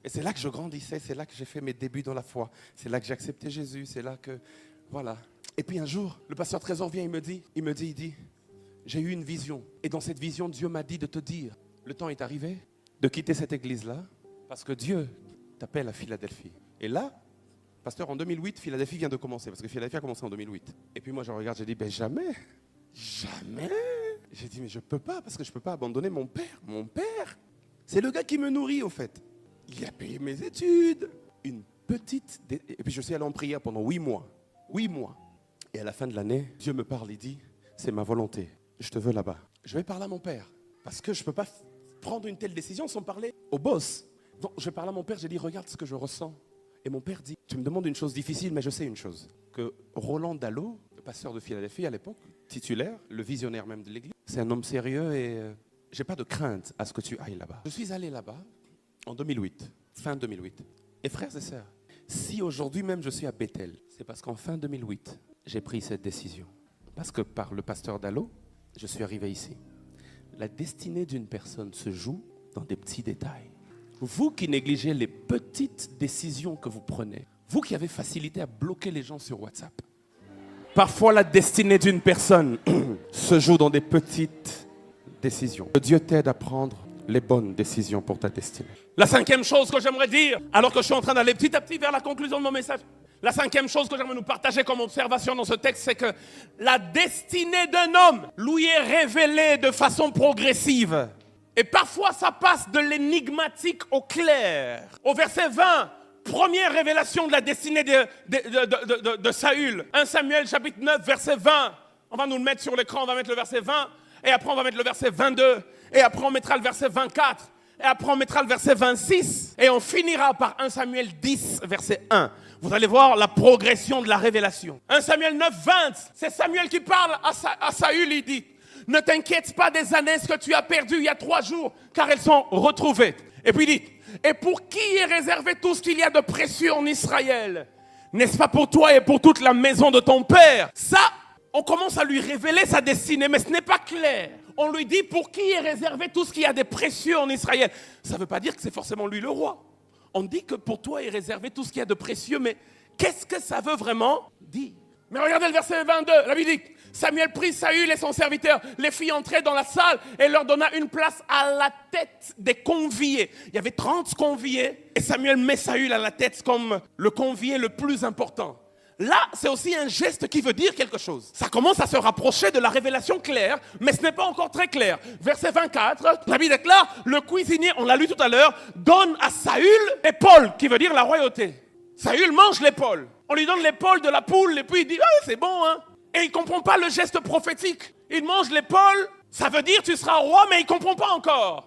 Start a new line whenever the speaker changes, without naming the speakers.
Et c'est là que je grandissais, c'est là que j'ai fait mes débuts dans la foi. C'est là que j'ai accepté Jésus, c'est là que... Voilà. Et puis un jour, le pasteur Trésor vient, il dit, j'ai eu une vision. Et dans cette vision, Dieu m'a dit de te dire, le temps est arrivé de quitter cette église-là, parce que Dieu t'appelle à Philadelphie. Et là, pasteur, en 2008, Philadelphie vient de commencer, parce que Philadelphie a commencé en 2008. Et puis moi, je regarde, j'ai dit, ben jamais. J'ai dit, mais je ne peux pas, parce que je ne peux pas abandonner mon père. Mon père, c'est le gars qui me nourrit, au fait. Il a payé mes études. Et puis je suis allé en prière pendant 8 mois. 8 mois. Et à la fin de l'année, Dieu me parle, il dit, c'est ma volonté, je te veux là-bas. Je vais parler à mon père, parce que je ne peux pas prendre une telle décision sans parler au boss. Donc je parle à mon père, j'ai dit, regarde ce que je ressens. Et mon père dit, tu me demandes une chose difficile, mais je sais une chose. Que Roland Dallot, le pasteur de Philadelphie à l'époque, titulaire, le visionnaire même de l'église, c'est un homme sérieux et j'ai pas de crainte à ce que tu ailles là-bas. Je suis allé là-bas en 2008, fin 2008. Et frères et sœurs, si aujourd'hui même je suis à Bethel, c'est parce qu'en fin 2008, j'ai pris cette décision. Parce que par le pasteur Dallot, je suis arrivé ici. La destinée d'une personne se joue dans des petits détails. Vous qui négligez les petites décisions que vous prenez, vous qui avez facilité à bloquer les gens sur WhatsApp, parfois la destinée d'une personne se joue dans des petites décisions. Que Dieu t'aide à prendre les bonnes décisions pour ta destinée. La 5e chose que j'aimerais dire, alors que je suis en train d'aller petit à petit vers la conclusion de mon message, la 5e chose que j'aimerais nous partager comme observation dans ce texte, c'est que la destinée d'un homme lui est révélée de façon progressive. Et parfois, ça passe de l'énigmatique au clair. Au verset 20, première révélation de la destinée de Saül. 1 Samuel chapitre 9, verset 20. On va nous le mettre sur l'écran, on va mettre le verset 20. Et après, on va mettre le verset 22. Et après, on mettra le verset 24. Et après, on mettra le verset 26. Et on finira par 1 Samuel 10, verset 1. Vous allez voir la progression de la révélation. 1 Samuel 9, 20. C'est Samuel qui parle à Saül, il dit, ne t'inquiète pas des années que tu as perdues il y a 3 jours, car elles sont retrouvées. Et puis il dit, et pour qui est réservé tout ce qu'il y a de précieux en Israël? N'est-ce pas pour toi et pour toute la maison de ton père? Ça, on commence à lui révéler sa destinée, mais ce n'est pas clair. On lui dit pour qui est réservé tout ce qu'il y a de précieux en Israël. Ça ne veut pas dire que c'est forcément lui le roi. On dit que pour toi est réservé tout ce qu'il y a de précieux, mais qu'est-ce que ça veut vraiment dire? Mais regardez le verset 22, la Bible dit, Samuel prit Saül et son serviteur, les fit entrer dans la salle et leur donna une place à la tête des conviés. Il y avait 30 conviés et Samuel met Saül à la tête comme le convié le plus important. Là, c'est aussi un geste qui veut dire quelque chose. Ça commence à se rapprocher de la révélation claire, mais ce n'est pas encore très clair. Verset 24, la Bible déclare, le cuisinier, on l'a lu tout à l'heure, donne à Saül l'épaule, qui veut dire la royauté. Saül mange l'épaule. On lui donne l'épaule de la poule et puis il dit, ah, c'est bon, hein. Et il ne comprend pas le geste prophétique. Il mange l'épaule, ça veut dire tu seras roi, mais il ne comprend pas encore.